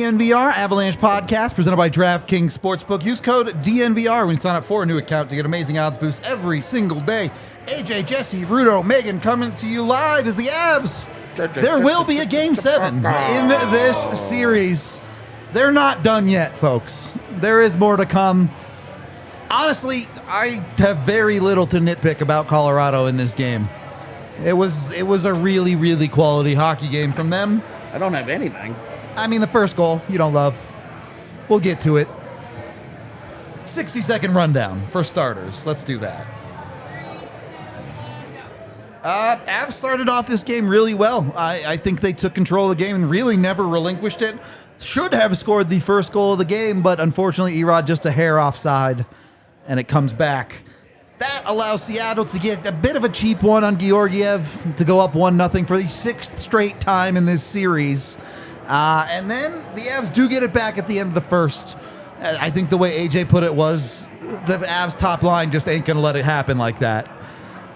DNVR Avalanche Podcast presented by DraftKings Sportsbook. Use code DNVR when you sign up for a new account to get amazing odds boosts every single day. AJ, Jesse, Rudo, Megan coming to you live as the Avs. There will be a Game 7 in this series. They're not done yet, folks. There is more to come. Honestly, I have very little to nitpick about Colorado in this game. It was a really, really quality hockey game from them. I don't have anything. I mean, the first goal, you don't love. We'll get to it. 60-second rundown for starters. Let's do that. Avs started off this game really well. I think they took control of the game and really never relinquished it. Should have scored the first goal of the game, but unfortunately, Erod just a hair offside, and it comes back. That allows Seattle to get a bit of a cheap one on Georgiev to go up 1-0 for the 6th straight time in this series. And then the Avs do get it back at the end of the first. I think the way AJ put it was the Avs top line just ain't going to let it happen like that.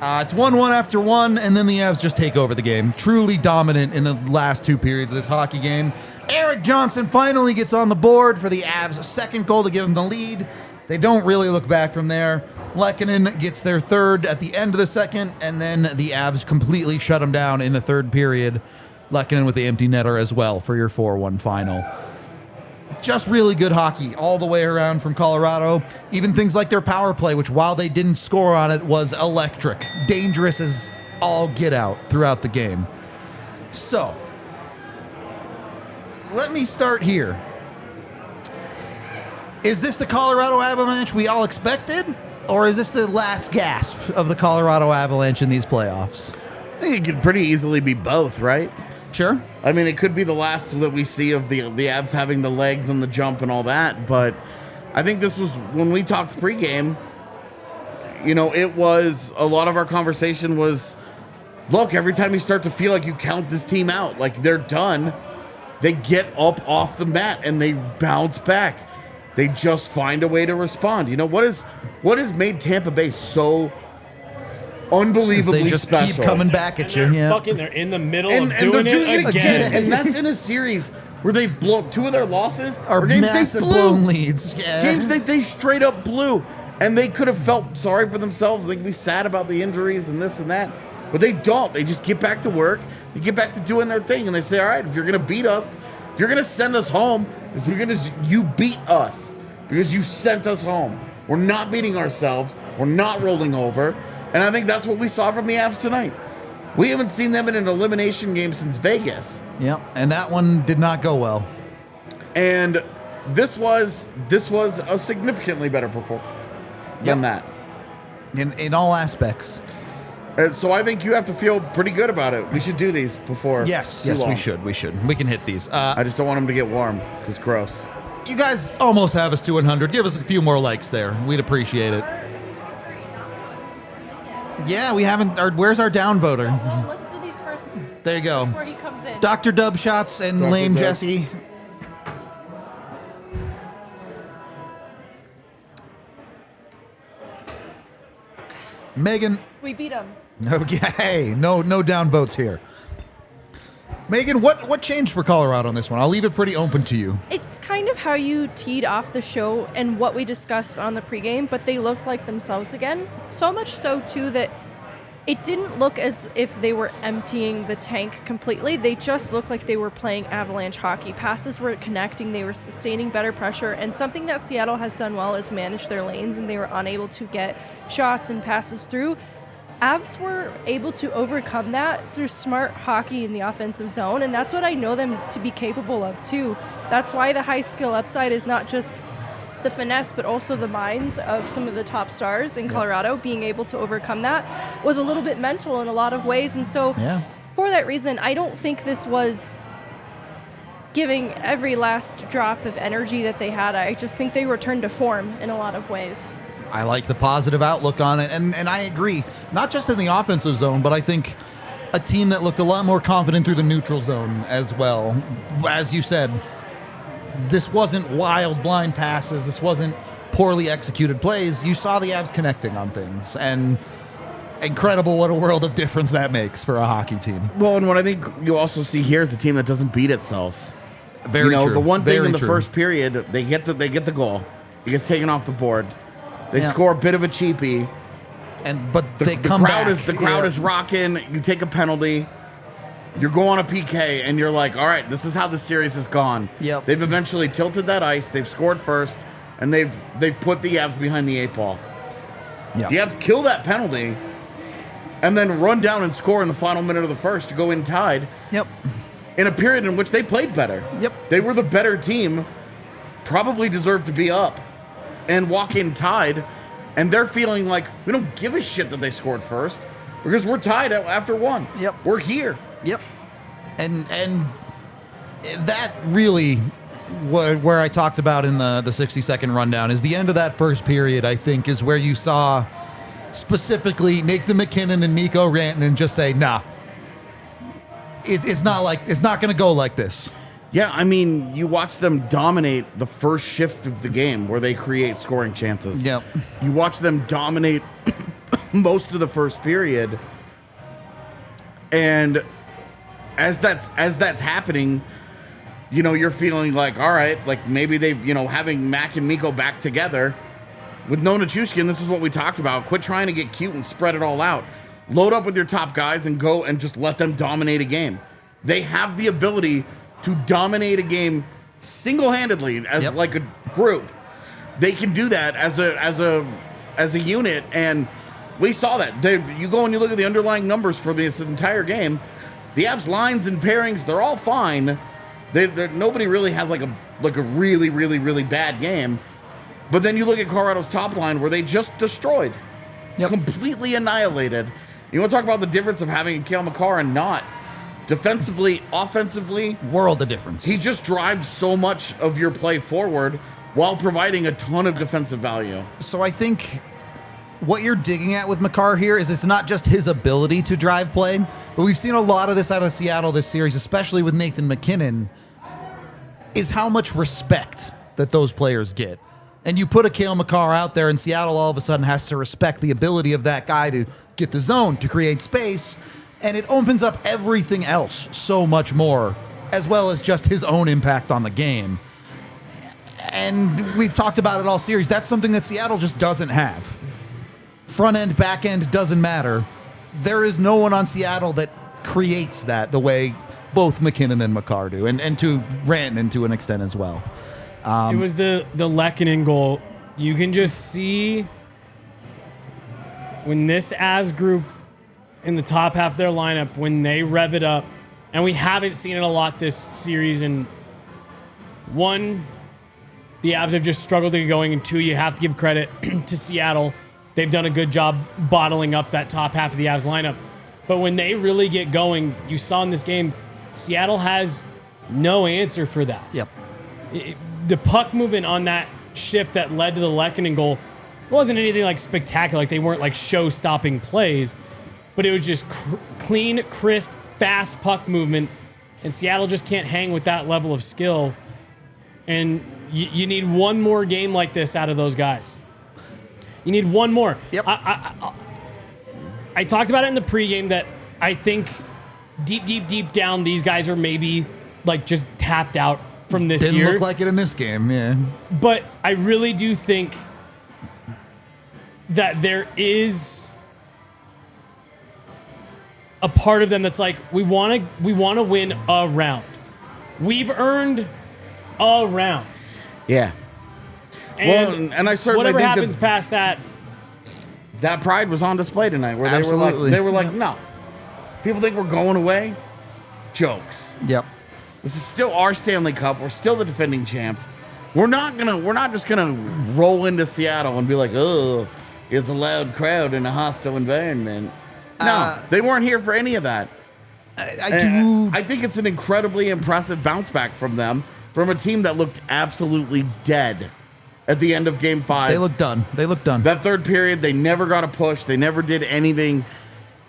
It's 1-1 after one, and then the Avs just take over the game. Truly dominant in the last two periods of this hockey game. Erik Johnson finally gets on the board for the Avs' second goal to give them the lead. They don't really look back from there. Lehkonen gets their third at the end of the second, and then the Avs completely shut them down in the third period. Lehkonen with the empty netter as well for your 4-1 final. Just really good hockey all the way around from Colorado. Even things like their power play, which while they didn't score on it, was electric. Dangerous as all get out throughout the game. So, let me start here. Is this the Colorado Avalanche we all expected? Or is this the last gasp of the Colorado Avalanche in these playoffs? I think it could pretty easily be both, right? Sure. I mean, it could be the last that we see of the Avs having the legs and the jump and all that, but I think this was, when we talked pregame, you know, it was, a lot of our conversation was, look, every time you start to feel like you count this team out, like they're done, they get up off the mat and they bounce back. They just find a way to respond. You know, what has made Tampa Bay so unbelievably they just special? Keep coming back at you. They're in the middle of doing it again. And that's in a series where they've blown two of their losses are games massive they blew. Blown leads. Yeah. Games they straight up blew. And they could have felt sorry for themselves. They could be sad about the injuries and this and that. But they don't. They just get back to work. They get back to doing their thing. And they say, all right, if you're going to beat us, if you're going to send us home, you beat us because you sent us home. We're not beating ourselves. We're not rolling over. And I think that's what we saw from the Avs tonight. We haven't seen them in an elimination game since Vegas. Yep, and that one did not go well. And this was a significantly better performance than that. In all aspects. And so I think you have to feel pretty good about it. We should do these before. Yes, long. we should. We can hit these. I just don't want them to get warm. It's gross. You guys almost have us to 100. Give us a few more likes there. We'd appreciate it. Yeah, we haven't. Where's our down voter? Well, let's do these first. There you go. Before he comes in. Dr. Dub Shots and Dr. Lame Dub. Jesse. Megan. We beat him. Okay, no down votes here. Megan, what changed for Colorado on this one? I'll leave it pretty open to you. It's kind of how you teed off the show and what we discussed on the pregame, but they looked like themselves again. So much so, too, that it didn't look as if they were emptying the tank completely. They just looked like they were playing Avalanche hockey. Passes were connecting. They were sustaining better pressure. And something that Seattle has done well is manage their lanes, and they were unable to get shots and passes through. Avs were able to overcome that through smart hockey in the offensive zone, and that's what I know them to be capable of, too. That's why the high skill upside is not just the finesse, but also the minds of some of the top stars in Colorado. Being able to overcome that was a little bit mental in a lot of ways, and so for that reason, I don't think this was giving every last drop of energy that they had. I just think they returned to form in a lot of ways. I like the positive outlook on it, and I agree. Not just in the offensive zone, but I think a team that looked a lot more confident through the neutral zone as well. As you said, this wasn't wild blind passes. This wasn't poorly executed plays. You saw the Avs connecting on things, and incredible what a world of difference that makes for a hockey team. Well, and what I think you also see here is a team that doesn't beat itself. Very true. The one thing Very in the true. first period, they get the goal. It gets taken off the board. They score a bit of a cheapie. But they come crowd back. The crowd is rocking. You take a penalty. You go on a PK, and you're like, all right, this is how the series has gone. Yep. They've eventually tilted that ice. They've scored first, and they've put the Avs behind the 8 ball. Yep. The Avs kill that penalty, and then run down and score in the final minute of the first to go in tied. Yep. In a period in which they played better. Yep. They were the better team, probably deserved to be up, and walk in tied, and they're feeling like, we don't give a shit that they scored first, because we're tied after 1. Yep. We're here. Yep. And that really, where I talked about in the 60-second rundown, is the end of that first period, I think, is where you saw specifically Nathan MacKinnon and Mikko Rantanen just say, nah, it's not going to go like this. Yeah, I mean, you watch them dominate the first shift of the game where they create scoring chances. Yep. You watch them dominate most of the first period. And as that's happening, you're feeling like, all right, like maybe they've, having Mac and Mikko back together with no Nichushkin, this is what we talked about. Quit trying to get cute and spread it all out. Load up with your top guys and go and just let them dominate a game. They have the ability to dominate a game single-handedly as like a group. They can do that as a unit, and we saw that. You go and you look at the underlying numbers for this entire game. The Avs lines and pairings, they're all fine. Nobody really has like a really, really, really bad game. But then you look at Colorado's top line where they just destroyed, completely annihilated. You want to talk about the difference of having Cale Makar and not? Defensively, offensively, World of difference. he just drives so much of your play forward while providing a ton of defensive value. So I think what you're digging at with Makar here is it's not just his ability to drive play, but we've seen a lot of this out of Seattle this series, especially with Nathan MacKinnon, is how much respect that those players get. And you put a Cale Makar out there, and Seattle all of a sudden has to respect the ability of that guy to get the zone, to create space, and it opens up everything else so much more, as well as just his own impact on the game. And we've talked about it all series. That's something that Seattle just doesn't have. Front end, back end, doesn't matter. There is no one on Seattle that creates that the way both MacKinnon and Makar do, and to Rantanen to an extent as well. It was the Lehkonen goal. You can just see when this Avs group in the top half of their lineup, when they rev it up, and we haven't seen it a lot this series. And 1, the Avs have just struggled to get going, and 2, you have to give credit to Seattle. They've done a good job bottling up that top half of the Avs lineup. But when they really get going, you saw in this game, Seattle has no answer for that. Yep. The puck movement on that shift that led to the Lehkonen goal wasn't anything like spectacular. Like they weren't like show-stopping plays, but it was just clean, crisp, fast puck movement, and Seattle just can't hang with that level of skill. And you need one more game like this out of those guys. You need one more. Yep. I talked about it in the pregame that I think deep down, these guys are maybe like just tapped out from this year. Didn't look like it in this game, yeah. But I really do think that there is a part of them that's like, we want to win a round. We've earned a round. Yeah. And, and I certainly whatever think happens past that, that pride was on display tonight, where Absolutely. they were like, no. People think we're going away. Jokes. Yep. This is still our Stanley Cup. We're still the defending champs. We're not just gonna roll into Seattle and be like, oh, it's a loud crowd in a hostile environment. No, they weren't here for any of that. I think it's an incredibly impressive bounce back from them, from a team that looked absolutely dead at the end of Game 5. They look done. That third period, they never got a push. They never did anything.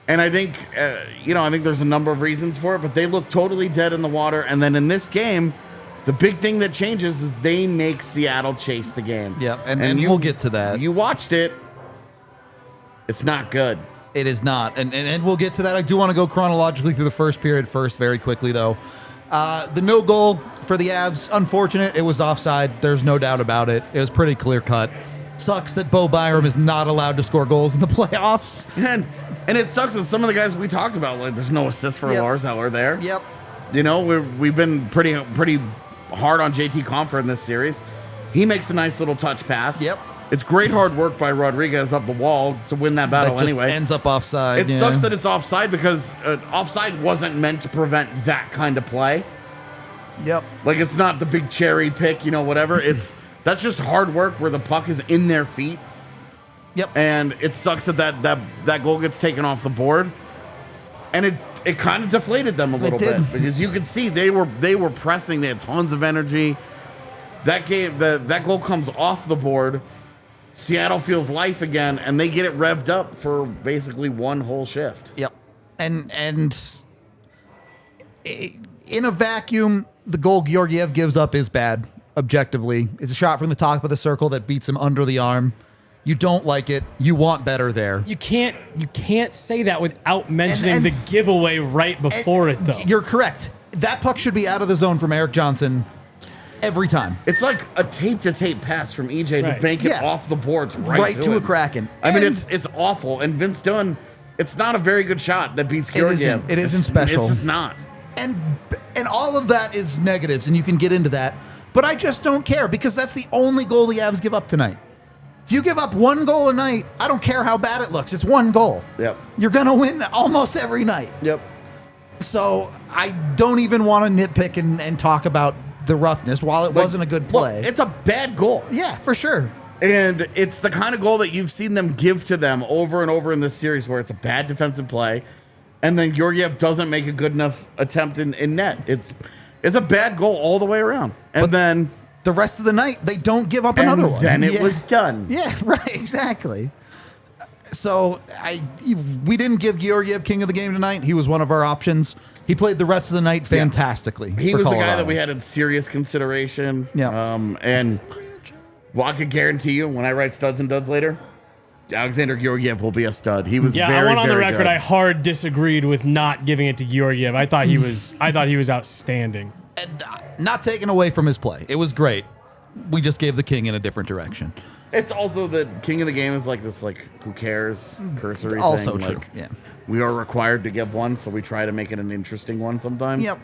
And I think, I think there's a number of reasons for it, but they look totally dead in the water. And then in this game, the big thing that changes is they make Seattle chase the game. Yeah, and we'll get to that. You watched it. It's not good. It is not. And we'll get to that. I do want to go chronologically through the first period first, very quickly, though. The no goal for the Avs, unfortunate. It was offside. There's no doubt about it. It was pretty clear cut. Sucks that Bo Byram is not allowed to score goals in the playoffs. And it sucks that some of the guys we talked about, like there's no assist for Lars Eller there. Yep. You know, we've been pretty hard on JT Compher in this series. He makes a nice little touch pass. Yep. It's great hard work by Rodriguez up the wall to win that battle That just anyway. ends up offside. It sucks that it's offside because offside wasn't meant to prevent that kind of play. Yep. Like it's not the big cherry pick, you know, whatever. That's just hard work where the puck is in their feet. Yep. And it sucks that goal gets taken off the board. And it kind of deflated them a little bit because you could see they were pressing. They had tons of energy. That goal comes off the board. Seattle feels life again, and they get it revved up for basically one whole shift. Yep. And in a vacuum, the goal Georgiev gives up is bad, objectively. It's a shot from the top of the circle that beats him under the arm. You don't like it. You want better there. You can't say that without mentioning the giveaway right before it, though. You're correct. That puck should be out of the zone from Erik Johnson every time. It's like a tape-to-tape pass from EJ to bank it off the boards right to a it. Kraken. I mean, it's awful. And Vince Dunn, it's not a very good shot that beats Georgiev. It isn't special. It's just not. And all of that is negatives, and you can get into that. But I just don't care because that's the only goal the Avs give up tonight. If you give up one goal a night, I don't care how bad it looks. It's one goal. Yep. You're going to win almost every night. Yep. So I don't even want to nitpick and talk about the roughness while it wasn't a good play. Look, it's a bad goal. Yeah, for sure. And it's the kind of goal that you've seen them give to them over and over in this series where it's a bad defensive play, and then Georgiev doesn't make a good enough attempt in net. It's a bad goal all the way around. And then the rest of the night, they don't give up another one. Then it was done. Yeah, right, exactly. So we didn't give Georgiev king of the game tonight. He was one of our options. He played the rest of the night fantastically. He was Colorado. the guy that we had in serious consideration. Yeah. And I can guarantee you, when I write studs and duds later, Alexander Georgiev will be a stud. He was I went on the record. I hard disagreed with not giving it to Georgiev. I thought he was outstanding. And not taken away from his play. It was great. We just gave the king in a different direction. It's also the king of the game is like this, like, who cares cursory also thing. true. Like, yeah. We are required to give one, so we try to make it an interesting one sometimes. Yep.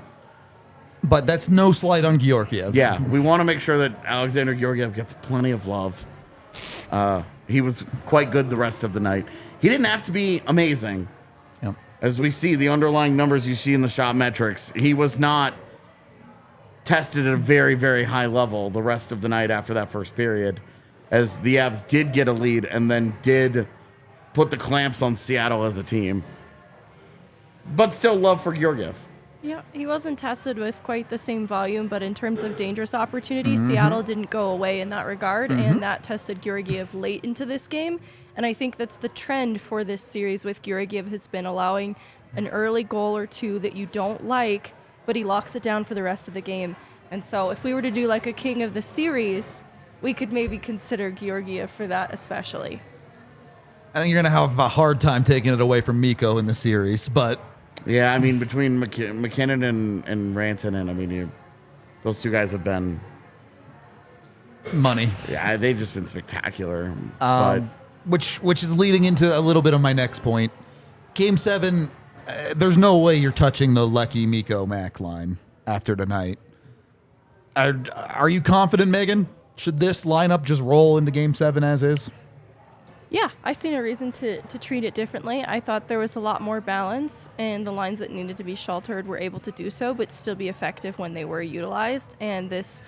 But that's no slight on Georgiev. Yeah, we want to make sure that Alexander Georgiev gets plenty of love. He was quite good the rest of the night. He didn't have to be amazing. Yep. As we see the underlying numbers you see in the shot metrics, he was not tested at a very, very high level the rest of the night after that first period, as the Avs did get a lead and then did put the clamps on Seattle as a team. But still love for Georgiev. Yeah, he wasn't tested with quite the same volume, but in terms of dangerous opportunities, Seattle didn't go away in that regard, and that tested Georgiev late into this game. And I think that's the trend for this series with Georgiev has been allowing an early goal or two that you don't like, but he locks it down for the rest of the game. And so if we were to do like a king of the series, we could maybe consider Georgiev for that especially. I think you're going to have a hard time taking it away from Mikko in the series, but... Yeah, I mean, between McKinnon and Rantanen, I mean, those two guys have been... money. Yeah, they've just been spectacular. Which is leading into a little bit of my next point. Game 7, there's no way you're touching the Lecky, Mikko, Mac line after tonight. Are you confident, Megan? Should this lineup just roll into Game 7 as is? Yeah, I see no reason to treat it differently. I thought there was a lot more balance, and the lines that needed to be sheltered were able to do so, but still be effective when they were utilized. And this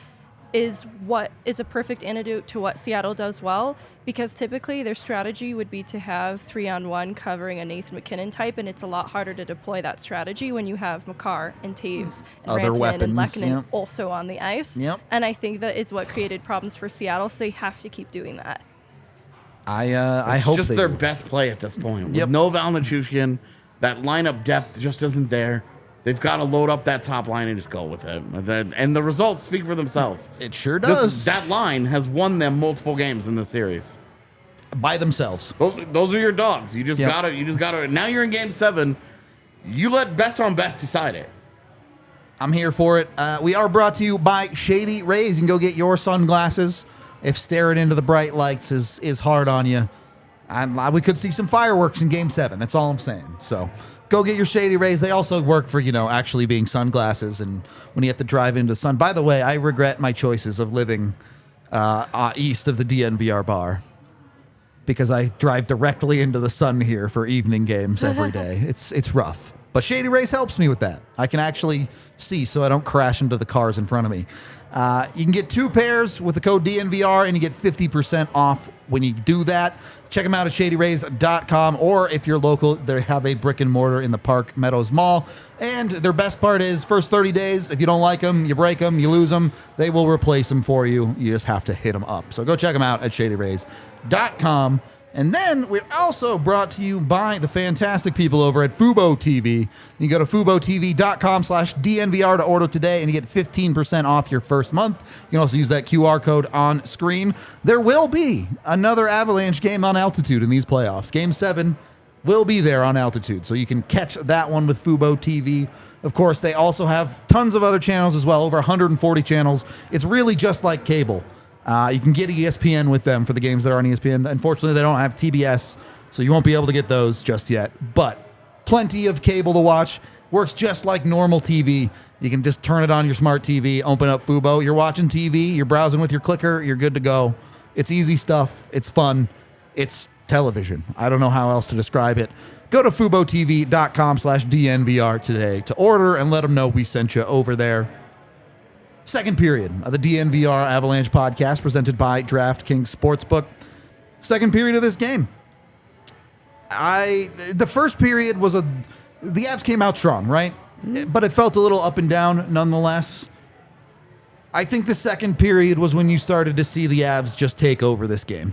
is what is a perfect antidote to what Seattle does well, because typically their strategy would be to have 3-on-1 covering a Nathan McKinnon type, and it's a lot harder to deploy that strategy when you have Makar and Taves and Other Rantanen weapons, and Lehkonen yep. also on the ice. Yep. And I think that is what created problems for Seattle, so they have to keep doing that. I It's hope just they their do. best play at this point. Yep. With no Val Nichushkin, that lineup depth just isn't there. They've got to load up that top line and just go with it. And the results speak for themselves. It sure does. That line has won them multiple games in this series. By themselves. Those are your dogs. You just Yep. gotta. Now you're in Game 7. You let best on best decide it. I'm here for it. We are brought to you by Shady Rays. You can go get your sunglasses if staring into the bright lights is hard on you. We could see some fireworks in Game 7. That's all I'm saying. So go get your Shady Rays. They also work for, actually being sunglasses and when you have to drive into the sun. By the way, I regret my choices of living east of the DNVR bar because I drive directly into the sun here for evening games every day. It's rough. But Shady Rays helps me with that. I can actually see so I don't crash into the cars in front of me. You can get 2 pairs with the code DNVR, and you get 50% off when you do that. Check them out at shadyrays.com, or if you're local, they have a brick and mortar in the Park Meadows Mall. And their best part is, first 30 days, if you don't like them, you break them, you lose them, they will replace them for you. You just have to hit them up. So go check them out at shadyrays.com. And then we're also brought to you by the fantastic people over at Fubo TV. You go to FuboTV.com/DNVR to order today, and you get 15% off your first month. You can also use that QR code on screen. There will be another Avalanche game on Altitude in these playoffs. Game 7 will be there on Altitude, so you can catch that one with Fubo TV. Of course, they also have tons of other channels as well, over 140 channels. It's really just like cable. You can get ESPN with them for the games that are on ESPN. Unfortunately, they don't have TBS, so you won't be able to get those just yet. But plenty of cable to watch. Works just like normal TV. You can just turn it on your smart TV, open up Fubo. You're watching TV, you're browsing with your clicker, you're good to go. It's easy stuff. It's fun. It's television. I don't know how else to describe it. Go to FuboTV.com/DNVR today to order and let them know we sent you over there. Second period of the DNVR Avalanche podcast presented by DraftKings Sportsbook. Second period of this game. The first period was the Avs came out strong, right? But it felt a little up and down nonetheless. I think the second period was when you started to see the Avs just take over this game.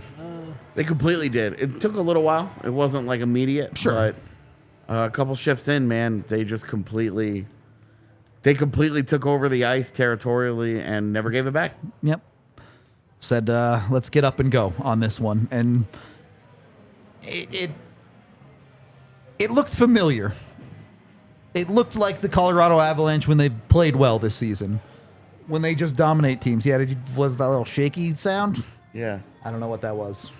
They completely did. It took a little while. It wasn't like immediate. Sure. But a couple shifts in, man, they just completely took over the ice territorially and never gave it back. Yep. Said, let's get up and go on this one. And it looked familiar. It looked like the Colorado Avalanche when they played well this season. When they just dominate teams. Yeah, was that little shaky sound? Yeah. I don't know what that was.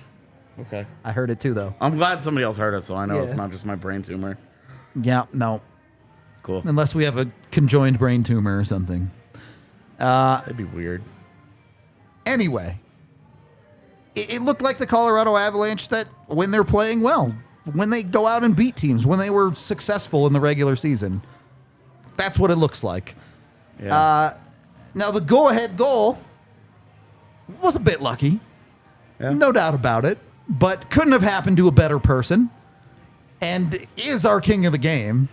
Okay. I heard it too, though. I'm glad somebody else heard it, so I know Yeah. it's not just my brain tumor. Yeah, no. Cool. Unless we have a conjoined brain tumor or something. That'd be weird. Anyway, it looked like the Colorado Avalanche that when they're playing well, when they go out and beat teams, when they were successful in the regular season, that's what it looks like. Yeah. Now, the go-ahead goal was a bit lucky. Yeah. No doubt about it. But couldn't have happened to a better person. And is our king of the game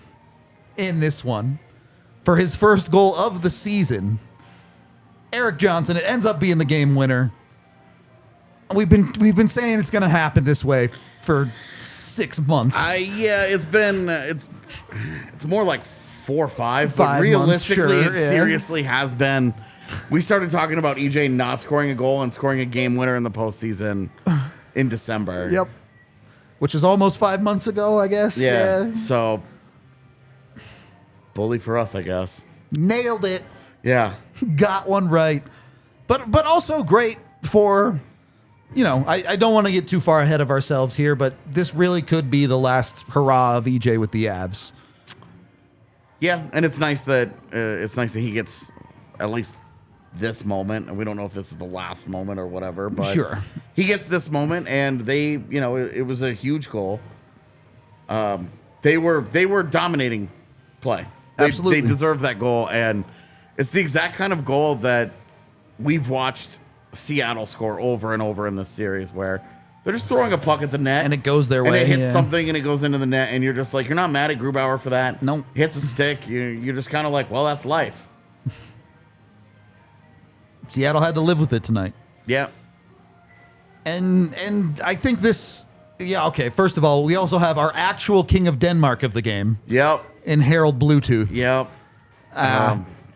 in this one for his first goal of the season. Erik Johnson. It ends up being the game winner. We've been saying it's going to happen this way for 6 months. Yeah, it's more like 4 or 5, but 5 realistically, months, sure, it seriously has been. We started talking about EJ not scoring a goal and scoring a game winner in the postseason in December. Yep. Which is almost 5 months ago, I guess. Yeah. So, bully for us, I guess. Nailed it. Yeah. Got one right. But also great for, I don't want to get too far ahead of ourselves here, but this really could be the last hurrah of EJ with the Avs. Yeah, and it's nice that he gets at least this moment, and we don't know if this is the last moment or whatever, but sure, he gets this moment, and they, it was a huge goal. They were dominating play. Absolutely, they deserved that goal, and it's the exact kind of goal that we've watched Seattle score over and over in this series, where they're just throwing a puck at the net, and it goes their way, and it hits something, and it goes into the net, and you're just like, you're not mad at Grubauer for that. Nope. Hits a stick. You're just kind of like, well, that's life. Seattle had to live with it tonight. Yeah. And I think this, okay, first of all, we also have our actual King of Denmark of the game. Yep. In Harold Bluetooth. Yep.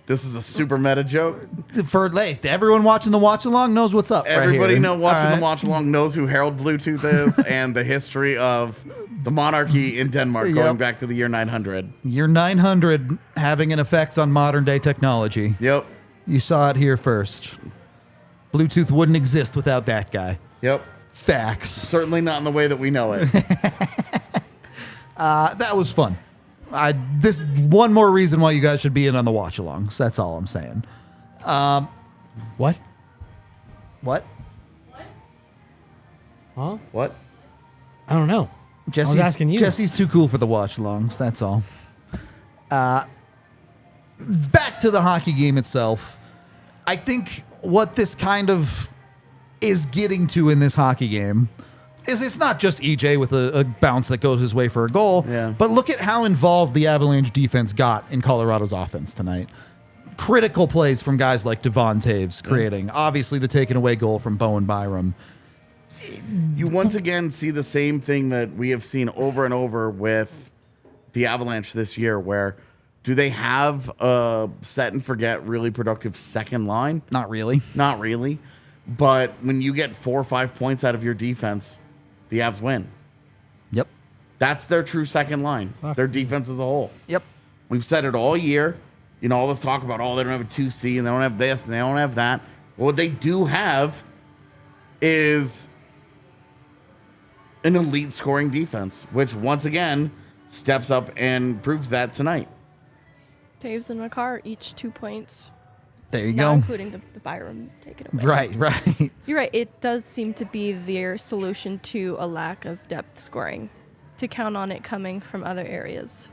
This is a super meta joke. For everyone watching the watch along knows what's up. Everybody right know watching the watch along knows who Harold Bluetooth is and the history of the monarchy in Denmark going back to the year 900. Year 900 having an effect on modern day technology. Yep. You saw it here first. Bluetooth wouldn't exist without that guy. Yep. Facts. Certainly not in the way that we know it. That was fun. This one more reason why you guys should be in on the watch alongs. That's all I'm saying. What? What? Huh? What? I don't know. Jesse's, I was asking you. Jesse's too cool for the watch alongs. That's all. Back to the hockey game itself. I think what this kind of is getting to in this hockey game is it's not just EJ with a bounce that goes his way for a goal, but look at how involved the Avalanche defense got in Colorado's offense tonight. Critical plays from guys like Devon Taves creating. Obviously, the taken away goal from Bowen Byram. You once again see the same thing that we have seen over and over with the Avalanche this year, where do they have a set and forget really productive second line? Not really. Not really. But when you get 4 or 5 points out of your defense, the Avs win. Yep. That's their true second line, their defense as a whole. Yep. We've said it all year. You know, all this talk about, they don't have a 2C and they don't have this and they don't have that. Well, what they do have is an elite scoring defense, which once again steps up and proves that tonight. Taves and Makar, each 2 points. There you Not go. including the Byram take it away. Right. You're right. It does seem to be their solution to a lack of depth scoring, to count on it coming from other areas.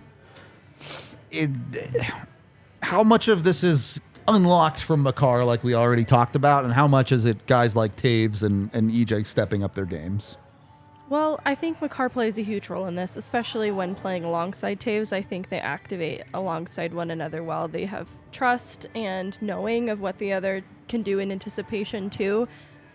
How much of this is unlocked from Makar, like we already talked about, and how much is it guys like Taves and EJ stepping up their games? Well, I think Makar plays a huge role in this, especially when playing alongside Taves. I think they activate alongside one another well. They have trust and knowing of what the other can do in anticipation too.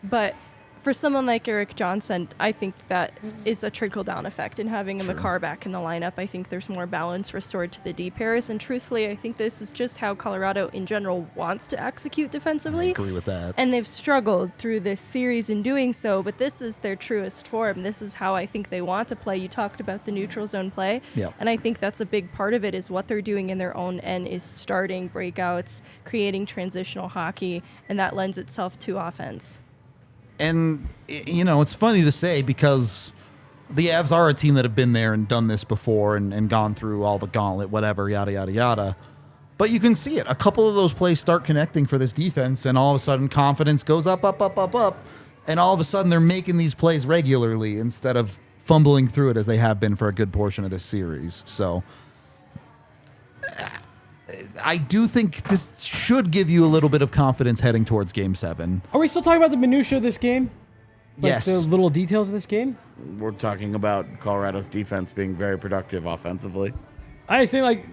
But for someone like Erik Johnson, I think that is a trickle-down effect in having a Makar back in the lineup. I think there's more balance restored to the D pairs, and truthfully, I think this is just how Colorado in general wants to execute defensively. I agree with that. And they've struggled through this series in doing so, but this is their truest form. This is how I think they want to play. You talked about the neutral zone play, and I think that's a big part of it is what they're doing in their own end is starting breakouts, creating transitional hockey, and that lends itself to offense. And, you know, it's funny to say because the Avs are a team that have been there and done this before and gone through all the gauntlet, whatever, yada, yada, yada. But you can see it. A couple of those plays start connecting for this defense, and all of a sudden confidence goes up. And all of a sudden they're making these plays regularly instead of fumbling through it as they have been for a good portion of this series. So I do think this should give you a little bit of confidence heading towards Game 7. Are we still talking about the minutia of this game? Like Yes. the little details of this game? We're talking about Colorado's defense being very productive offensively. I just think like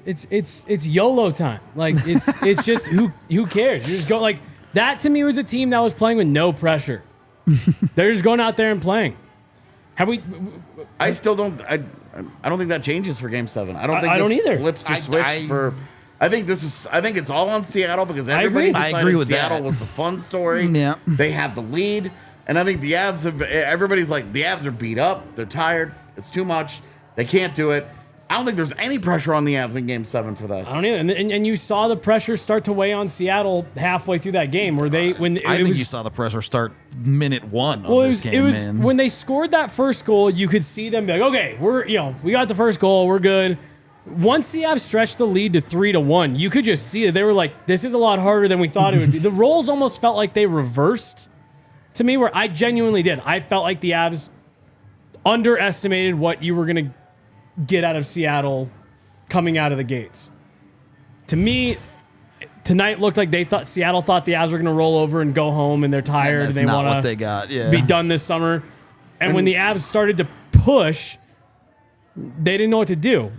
it's YOLO time. Like it's just who cares? You just go like that to me was a team that was playing with no pressure. They're just going out there and playing. Have we? I still don't. I don't think that changes for Game 7. I don't think I this don't either. flips the switch for. I think it's all on Seattle because everybody agree. I decided agree with Seattle that. was the fun story. Yeah. They have the lead, and I think the Avs have. Everybody's like the Avs are beat up. They're tired. It's too much. They can't do it. I don't think there's any pressure on the Avs in Game 7 for this. I don't either. And you saw the pressure start to weigh on Seattle halfway through that game, where they I think you saw the pressure start minute 1 Well, of this game, man. when they scored that first goal, you could see them be like, okay, we got the first goal, we're good. Once the Avs stretched the lead to 3-1, you could just see it. They were like, this is a lot harder than we thought it would be. The roles almost felt like they reversed to me, where I genuinely did. I felt like the Avs underestimated what you were going to get out of Seattle coming out of the gates. To me, tonight looked like Seattle thought the Avs were going to roll over and go home, and they're tired and they not what want they got. to be done this summer. And when the Avs started to push, they didn't know what to do.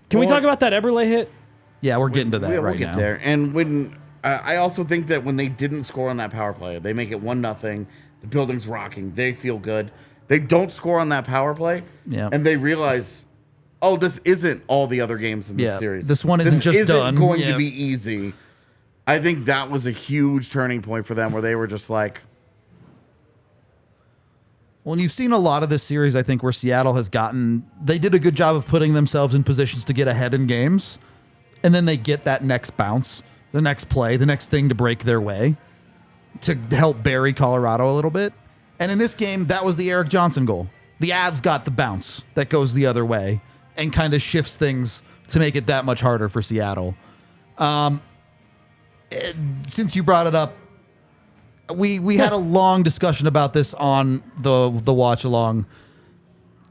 Can we talk about that Eberle hit? Yeah, we're getting to that We'll right get now. there. And when I also think that when they didn't score on that power play, they make it 1-0. The building's rocking. They feel good. They don't score on that power play, Yeah. and they realize oh, this isn't all the other games in this series. This one isn't just done. Going Yeah. to be easy. I think that was a huge turning point for them where they were just like, Well, and you've seen a lot of this series, I think, where Seattle has they did a good job of putting themselves in positions to get ahead in games, and then they get that next bounce, the next play, the next thing to break their way to help bury Colorado a little bit. And in this game, that was the Erik Johnson goal. The Avs got the bounce that goes the other way and kind of shifts things to make it that much harder for Seattle. Since you brought it up, we had a long discussion about this on the watch along.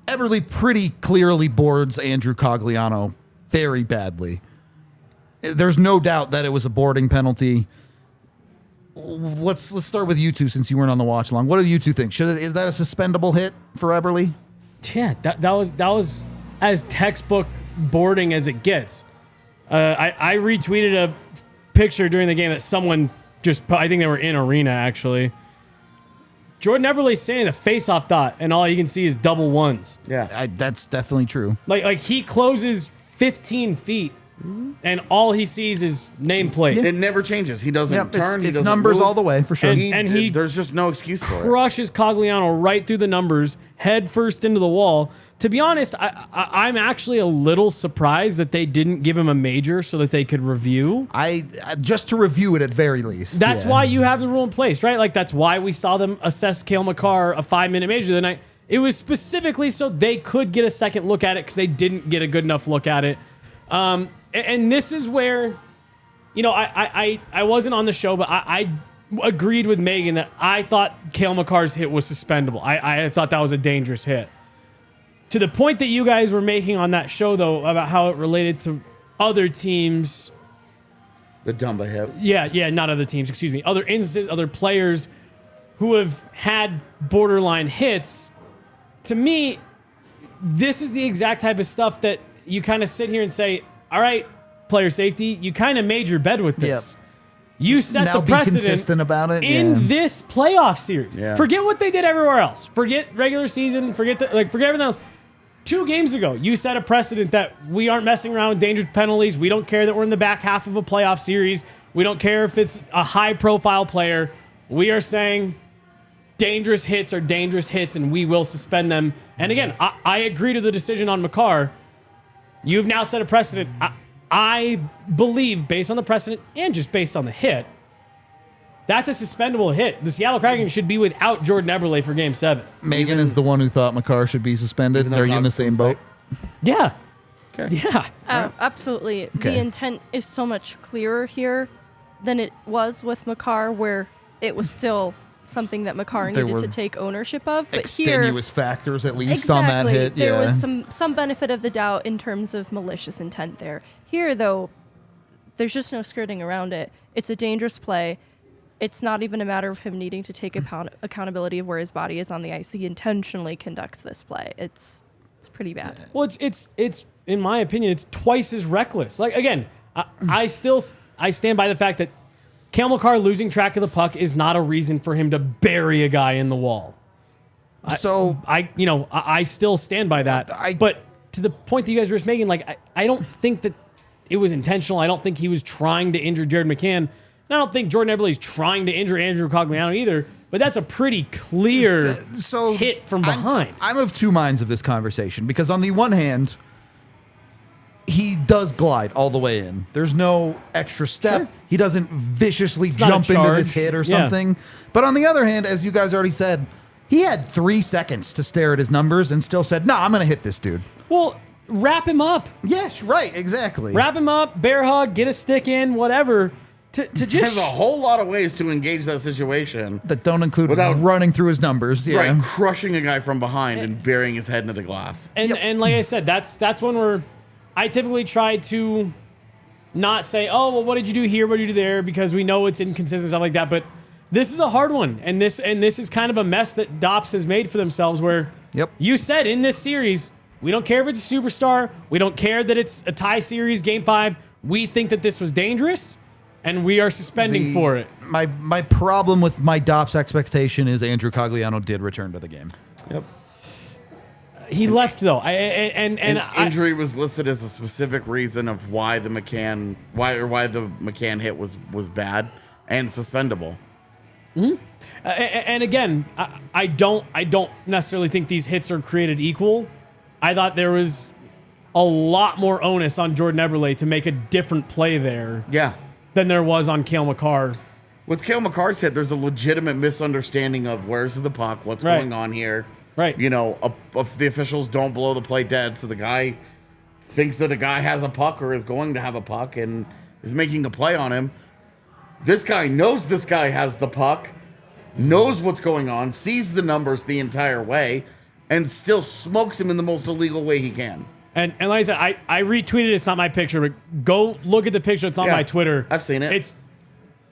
Eberle pretty clearly boards Andrew Cogliano very badly. There's no doubt that it was a boarding penalty. Let's start with you two since you weren't on the watch along. What do you two think? Is that a suspendable hit for Eberle? Yeah, that was as textbook boarding as it gets. I retweeted a picture during the game that someone I think they were in arena actually. Jordan Eberle's standing the face-off dot, and all you can see is double ones. yeah. That's definitely true. Like he closes 15 feet, and all he sees is nameplate. It never changes. He doesn't Yep, turn. He it's doesn't numbers move. all the way for sure. And There's just no excuse for it. Crushes Cogliano right through the numbers, head first into the wall. To be honest, I'm actually a little surprised that they didn't give him a major so that they could review. I just to review it at very least. That's yeah. why you have the rule in place, right? Like that's why we saw them assess Cale Makar a 5-minute major the night. It was specifically so they could get a second look at it because they didn't get a good enough look at it. And this is where, I wasn't on the show, but I agreed with Megan that I thought Cale Makar's hit was suspendable. I thought that was a dangerous hit. To the point that you guys were making on that show, though, about how it related to other teams. The Dumba hit. Yeah, not other teams, excuse me. Other instances, other players who have had borderline hits. To me, this is the exact type of stuff that you kind of sit here and say, all right, player safety, you kind of made your bed with this. Yep. You set Now the precedent be consistent about it. in this playoff series. Yeah. Forget what they did everywhere else. Forget regular season. Forget everything else. 2 games ago, you set a precedent that we aren't messing around with dangerous penalties. We don't care that we're in the back half of a playoff series. We don't care if it's a high-profile player. We are saying dangerous hits are dangerous hits, and we will suspend them. And again, I agree to the decision on Makar. You've now set a precedent. I believe, based on the precedent and just based on the hit, that's a suspendable hit. The Seattle Kraken should be without Jordan Eberle for Game 7. Megan is the one who thought Makar should be suspended. Even though Are you in the Cox same comes boat? Yeah. Okay. Yeah. Absolutely. Okay. The intent is so much clearer here than it was with Makar, where it was still something that Makar There needed were to take ownership of. But here, Extenuous factors, at least, on that exactly, hit. there Yeah. was some benefit of the doubt in terms of malicious intent there. Here, though, there's just no skirting around it. It's a dangerous play. It's not even a matter of him needing to take accountability of where his body is on the ice. He intentionally conducts this play. It's pretty bad. Well, it's in my opinion, it's twice as reckless. Like again, I stand by the fact that Cale Makar losing track of the puck is not a reason for him to bury a guy in the wall. I still stand by that. But to the point that you guys were just making, like I don't think that it was intentional. I don't think he was trying to injure Jared McCann. And I don't think Jordan Eberle is trying to injure Andrew Cogliano either. But that's a pretty clear hit from behind. I'm of two minds of this conversation because on the one hand, he does glide all the way in. There's no extra step. Sure. He doesn't viciously not a jump into this charge. hit or Yeah. something. But on the other hand, as you guys already said, he had 3 seconds to stare at his numbers and still said, "No, I'm going to hit this dude." Well, wrap him up. Yes, right, exactly. Wrap him up, bear hug, get a stick in, whatever. To just There's a whole lot of ways to engage that situation. That don't include Without- running through his numbers. Yeah. Right, crushing a guy from behind and burying his head into the glass. And like I said, that's when I typically try to not say, oh, well, what did you do here? What did you do there? Because we know it's inconsistent, stuff like that. But this is a hard one. And this is kind of a mess that Dops has made for themselves where you said in this series, we don't care if it's a superstar. We don't care that it's a tie series, Game 5. We think that this was dangerous, and we are suspending for it. My problem with my Dops expectation is Andrew Cogliano did return to the game. Yep. He left though. Injury was listed as a specific reason of why the McCann hit was bad and suspendable. And again, I don't necessarily think these hits are created equal. I thought there was a lot more onus on Jordan Eberle to make a different play there. Yeah. Than there was on Cale Makar. With Cale Makar's hit, there's a legitimate misunderstanding of where's the puck, what's going on here. Right. You know, if the officials don't blow the play dead, so the guy thinks that a guy has a puck or is going to have a puck and is making a play on him. This guy knows this guy has the puck, knows what's going on, sees the numbers the entire way, and still smokes him in the most illegal way he can. And like I said, I retweeted it. It's not my picture, but go look at the picture. It's on my Twitter. I've seen it. It's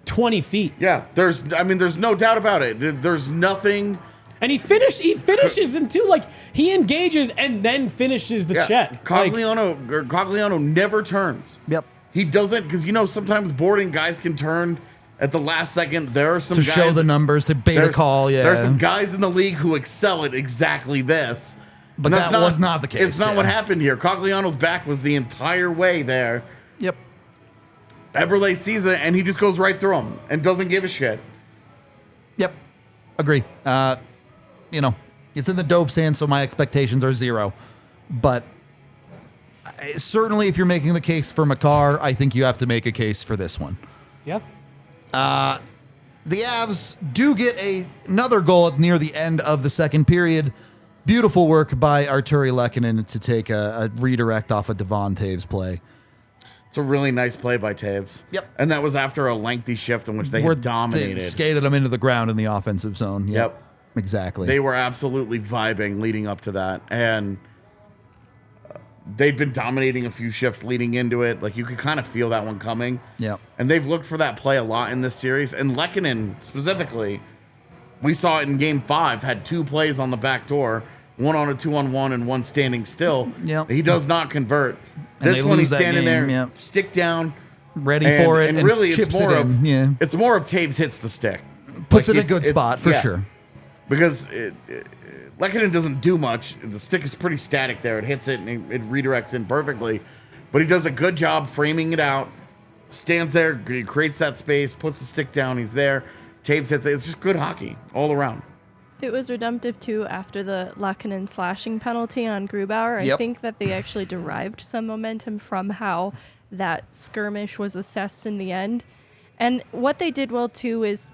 20 feet. Yeah, there's no doubt about it. There's nothing. And he finishes him too. Like, he engages and then finishes the check. Cogliano never turns. Yep. He doesn't, because sometimes boarding guys can turn at the last second. There are some to guys show the numbers, to bait a call. Yeah, there's some guys in the league who excel at exactly this. But that was not the case. It's not what happened here. Cogliano's back was the entire way there. Yep. Eberle sees it, and he just goes right through him and doesn't give a shit. Yep. Agree. It's in the Dope's hands, so my expectations are 0. But certainly if you're making the case for Makar, I think you have to make a case for this one. Yeah. The Avs do get another goal near the end of the second period. Beautiful work by Artturi Lehkonen to take a redirect off a Devon Taves play. It's a really nice play by Taves. Yep. And that was after a lengthy shift in which they had dominated. They skated them into the ground in the offensive zone. Yep. Exactly. They were absolutely vibing leading up to that. And they'd been dominating a few shifts leading into it. Like, you could kind of feel that one coming. Yep. And they've looked for that play a lot in this series. And Lehkonen, specifically, we saw it in Game 5, had 2 plays on the back door. One on a 2-on-1 and one standing still. Yep. He does not convert. And This one, he's standing game, there, stick down, ready for it, and really, chips it's more it in. it's more of Taves hits the stick, puts it in a good spot for sure. Because Lehkonen doesn't do much. The stick is pretty static there. It hits it and it redirects in perfectly, but he does a good job framing it out. Stands there, he creates that space, puts the stick down. He's there. Taves hits it. It's just good hockey all around. It was redemptive, too, after the Lehkonen slashing penalty on Grubauer. I think that they actually derived some momentum from how that skirmish was assessed in the end. And what they did well, too, is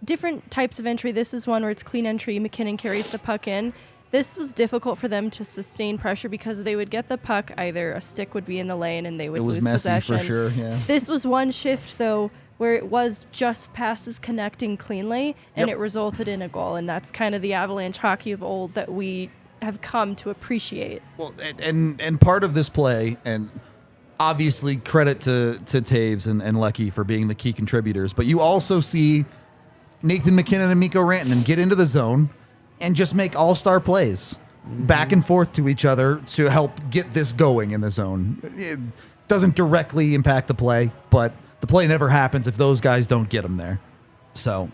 different types of entry. This is one where it's clean entry. McKinnon carries the puck in. This was difficult for them to sustain pressure because they would get the puck. Either a stick would be in the lane and they would lose possession. It was messy for sure, yeah. This was one shift, though, where it was just passes connecting cleanly, and it resulted in a goal. And that's kind of the Avalanche hockey of old that we have come to appreciate. Well, and part of this play, and obviously credit to Taves and Lecky for being the key contributors, but you also see Nathan McKinnon and Mikko Rantanen get into the zone and just make all-star plays back and forth to each other to help get this going in the zone. It doesn't directly impact the play, but the play never happens if those guys don't get them there. So,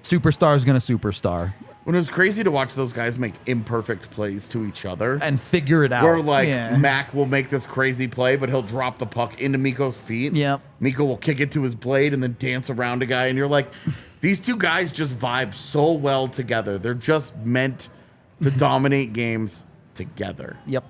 superstar's going to superstar. When it was crazy to watch those guys make imperfect plays to each other. And figure it out. Where, Mac will make this crazy play, but he'll drop the puck into Mikko's feet. Yep. Mikko will kick it to his blade and then dance around a guy. And you're like, these two guys just vibe so well together. They're just meant to dominate games together. Yep.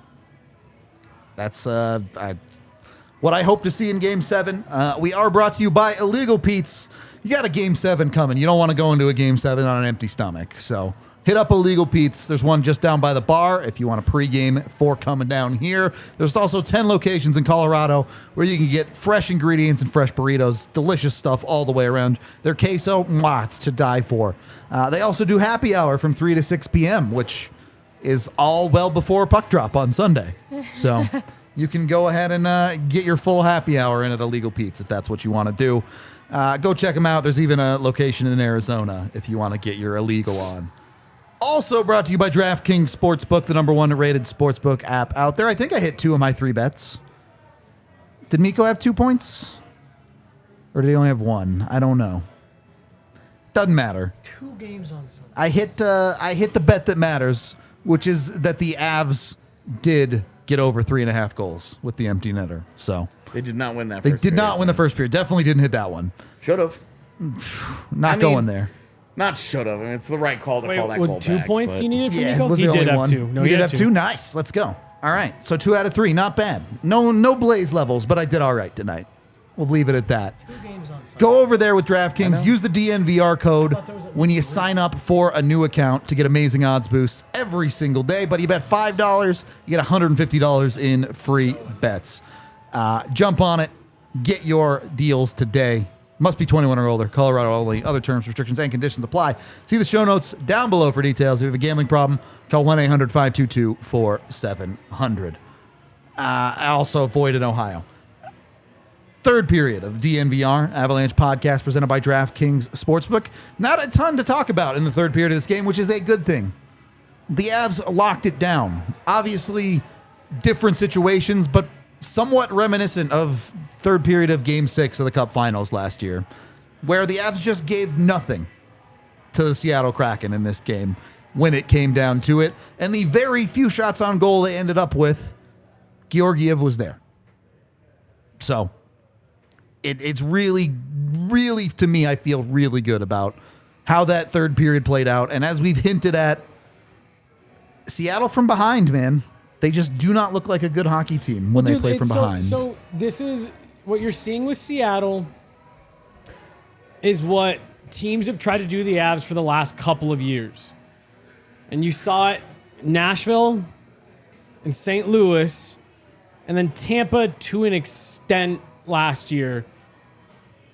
That's what I hope to see in Game 7. We are brought to you by Illegal Pete's. You got a Game 7 coming. You don't want to go into a Game 7 on an empty stomach. So hit up Illegal Pete's. There's one just down by the bar if you want a pregame 4 coming down here. There's also 10 locations in Colorado where you can get fresh ingredients and fresh burritos. Delicious stuff all the way around. Their queso, it's to die for. They also do happy hour from 3 to 6 p.m., which is all well before puck drop on Sunday. So you can go ahead and get your full happy hour in at Illegal Pete's if that's what you want to do. Go check them out. There's even a location in Arizona if you want to get your illegal on. Also brought to you by DraftKings Sportsbook, the #1 rated sportsbook app out there. I think I hit 2 of my 3 bets. Did Mikko have 2 points? Or did he only have 1? I don't know. Doesn't matter. 2 games on Sunday. I hit the bet that matters which is that the Avs did get over 3.5 goals with the empty netter. So They did not win that they first did period. not win the first period. Definitely didn't hit that one. Should have. Not going there. Not should have. I mean, it's the right call to call that was goal 2 back, points but- he needed from Yeah, Nico? was He the did only have one. two. No, he did have two. two. Nice. Let's go. All right. So 2 out of 3. Not bad. No Blaze levels, but I did all right tonight. We'll leave it at that. Go over there with DraftKings. Use the DNVR code when you sign up for a new account to get amazing odds boosts every single day. But you bet $5, you get $150 in free bets. Jump on it. Get your deals today. Must be 21 or older. Colorado only. Other terms, restrictions, and conditions apply. See the show notes down below for details. If you have a gambling problem, call 1-800-522-4700. Also void in Ohio. Third period of DNVR Avalanche Podcast presented by DraftKings Sportsbook. Not a ton to talk about in the third period of this game, which is a good thing. The Avs locked it down. Obviously, different situations, but somewhat reminiscent of third period of Game 6 of the Cup Finals last year, where the Avs just gave nothing to the Seattle Kraken in this game when it came down to it. And the very few shots on goal they ended up with, Georgiev was there. So it's really, really, to me, I feel really good about how that third period played out. And as we've hinted at, Seattle from behind, man, they just do not look like a good hockey team when they play from behind. So this is what you're seeing with Seattle is what teams have tried to do to the Avs for the last couple of years. And you saw it in Nashville and St. Louis and then Tampa to an extent last year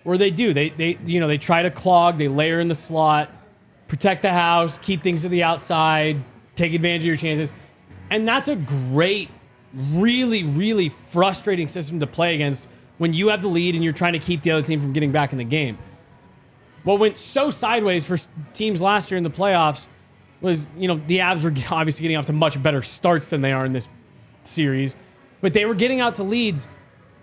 where they do. They try to clog, they layer in the slot, protect the house, keep things to the outside, take advantage of your chances. And that's a great, really, really frustrating system to play against when you have the lead and you're trying to keep the other team from getting back in the game. What went so sideways for teams last year in the playoffs was, the Avs were obviously getting off to much better starts than they are in this series, but they were getting out to leads,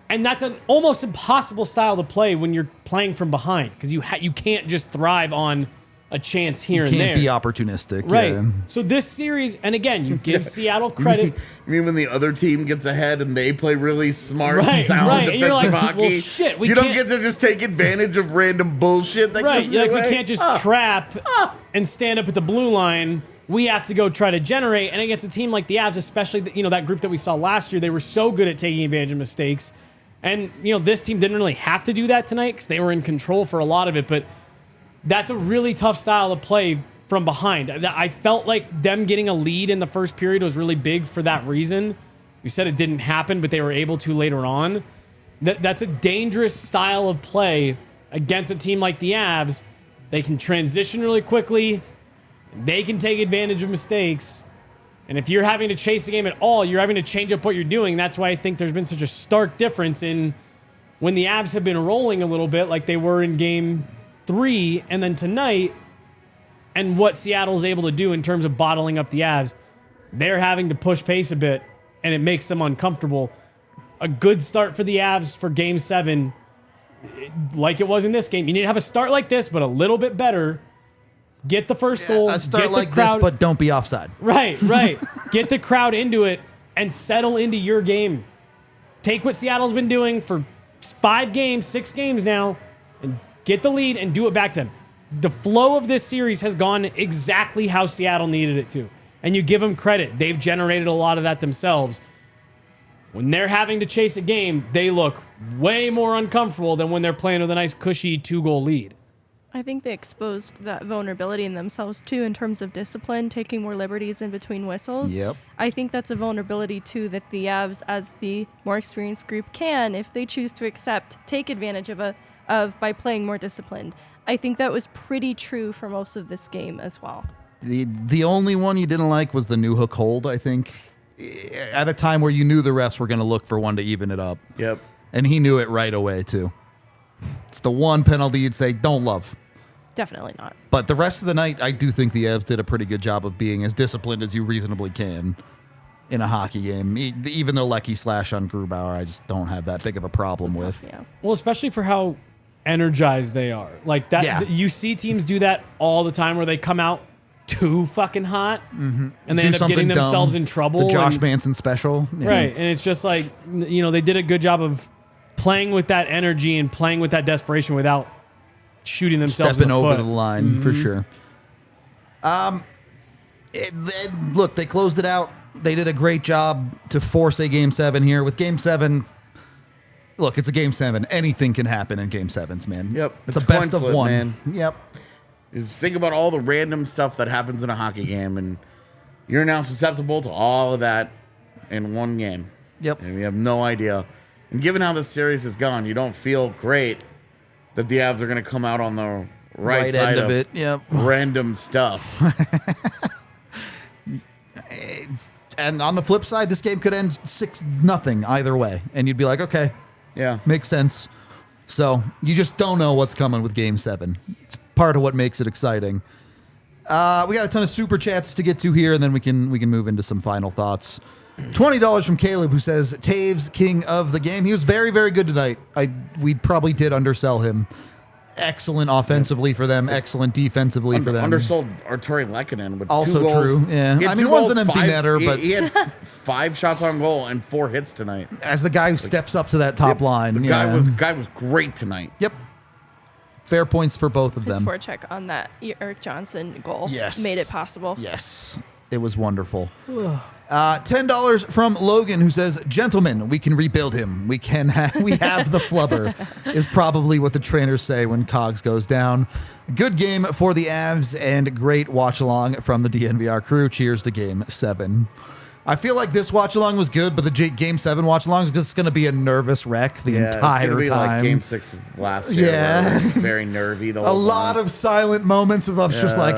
and that's an almost impossible style to play when you're playing from behind because you can't just thrive on a chance here and there. You can't be opportunistic. Right. Yeah. So this series, and again, you give Seattle credit. I mean, when the other team gets ahead and they play really smart, sound right. And defensive you're like, hockey, well, shit, you don't get to just take advantage of random bullshit that Right. comes You're your like, we way. can't just trap and stand up at the blue line. We have to go try to generate. And against a team like the Avs, especially that group that we saw last year, they were so good at taking advantage of mistakes. And this team didn't really have to do that tonight because they were in control for a lot of it. But that's a really tough style to play from behind. I felt like them getting a lead in the first period was really big for that reason. We said it didn't happen, but they were able to later on. That's a dangerous style of play against a team like the Avs. They can transition really quickly. They can take advantage of mistakes. And if you're having to chase the game at all, you're having to change up what you're doing. That's why I think there's been such a stark difference in when the Avs have been rolling a little bit like they were in Game 3 and then tonight, and what Seattle's able to do in terms of bottling up the Avs. They're having to push pace a bit, and it makes them uncomfortable. A good start for the Avs for Game 7, like it was in this game. You need to have a start like this, but a little bit better. Get the first goal. A start get like the crowd, this, but don't be offside. Right. Get the crowd into it and settle into your game. Take what Seattle's been doing for 5 games, 6 games now, and get the lead and do it back to them. The flow of this series has gone exactly how Seattle needed it to. And you give them credit. They've generated a lot of that themselves. When they're having to chase a game, they look way more uncomfortable than when they're playing with a nice, cushy 2-goal lead. I think they exposed that vulnerability in themselves too in terms of discipline, taking more liberties in between whistles. Yep. I think that's a vulnerability too that the Avs, as the more experienced group, can, if they choose to accept, take advantage of by playing more disciplined. I think that was pretty true for most of this game as well. The only one you didn't like was the new hook hold, I think, at a time where you knew the refs were going to look for one to even it up. Yep. And he knew it right away, too. It's the one penalty you'd say, don't love. Definitely not. But the rest of the night, I do think the Avs did a pretty good job of being as disciplined as you reasonably can in a hockey game. Even though Lecky slash on Grubauer, I just don't have that big of a problem with. Yeah. Well, especially for how energized they are. Like that, Yeah. You see teams do that all the time where they come out too fucking hot, and they Do end up getting something themselves dumb. in trouble. The Josh and- Manson special. Yeah. Right. And it's just like, they did a good job of playing with that energy and playing with that desperation without shooting themselves Stepping in the over foot. the line for sure. Look, they closed it out. They did a great job to force a Game 7 here. With Game 7, look, it's a Game 7. Anything can happen in Game 7s, man. Yep. It's a It's a best coin of flip, one. man. Yep. Is think about all the random stuff that happens in a hockey game, and you're now susceptible to all of that in one game. Yep. And you have no idea. And given how this series has gone, you don't feel great that the Avs are going to come out on the right side end of it. Yep. random stuff. And on the flip side, this game could end 6-0 either way. And you'd be like, okay, Yeah. makes sense. So you just don't know what's coming with Game 7. It's part of what makes it exciting. We got a ton of super chats to get to here, and then we can move into some final thoughts. $20 from Caleb, who says, Taves, king of the game. He was very, very good tonight. We probably did undersell him. Excellent offensively for them. Excellent defensively for them. Undersold Artturi Lehkonen with Also 2 goals. true, yeah. He had I mean, 2 one's goals, an empty 5 netter, but- he had 5 shots on goal and 4 hits tonight. As the guy who steps up to that top line. The yeah. guy was great tonight. Yep. Fair points for both of His them. forecheck on that Erik Johnson goal Yes. made it possible. Yes. It was wonderful. $10 from Logan, who says, "Gentlemen, we can rebuild him. We have the flubber," is probably what the trainers say when Cogs goes down. Good game for the Avs and great watch along from the DNVR crew. Cheers to Game 7. I feel like this watch along was good, but the Game 7 watch along is just going to be a nervous wreck the entire it's gonna be time. like Game 6 last year. Yeah. where it was very nervy. The A whole lot time. of silent moments of us just like,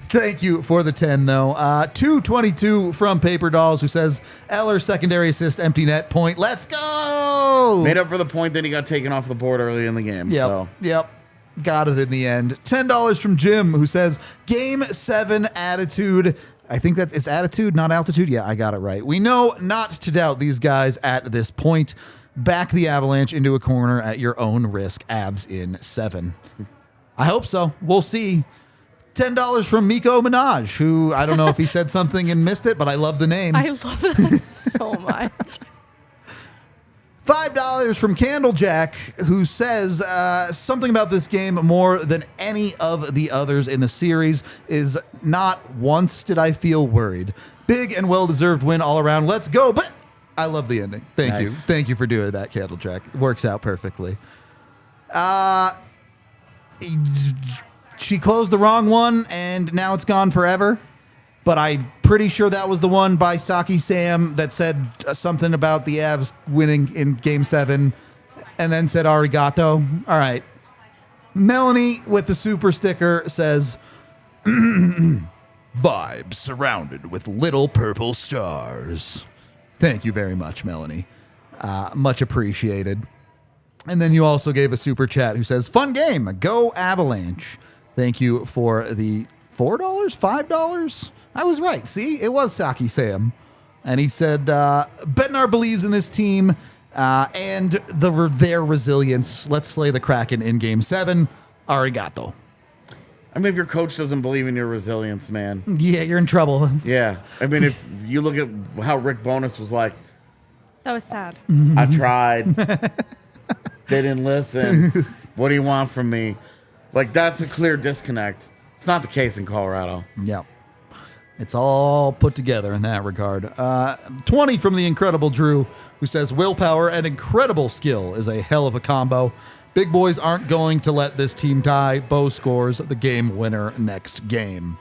Thank you for the 10, though. 222 from Paper Dolls, who says, Eller secondary assist, empty net point. Let's go! Made up for the point that he got taken off the board early in the game. Yep, So. yep. Got it in the end. $10 from Jim, who says, Game 7 attitude. I think that is attitude, not altitude. Yeah, I got it right. We know not to doubt these guys at this point. Back the Avalanche into a corner at your own risk. Avs in 7. I hope so. We'll see. $10 from Mikko Minaj, who I don't know if he said something and missed it, but I love the name. I love that so much. $5 from Candlejack, who says something about this game more than any of the others in the series is not once did I feel worried. Big and well-deserved win all around. Let's go. But I love the ending. Thank you. Nice. Thank you for doing that, Candlejack. It works out perfectly. She closed the wrong one, and now it's gone forever. But I'm pretty sure that was the one by Saki Sam that said something about the Avs winning in Game 7 and then said arigato. All right. Melanie with the super sticker says, vibes surrounded with little purple stars. Thank you very much, Melanie. Much appreciated. And then you also gave a super chat who says, fun game. Go Avalanche. Thank you for the $4, $5. I was right. See, it was Saki Sam. And he said, Bednar believes in this team and their resilience. Let's slay the Kraken in Game 7. Arigato. I mean, if your coach doesn't believe in your resilience, man. Yeah, you're in trouble. Yeah. I mean, if you look at how Rick Bowness was like, That was sad. I tried. They didn't listen. What do you want from me? Like, that's a clear disconnect. It's not the case in Colorado. Yep. It's all put together in that regard. 20 from the incredible Drew, who says, willpower and incredible skill is a hell of a combo. Big boys aren't going to let this team tie. Bo scores the game winner next game.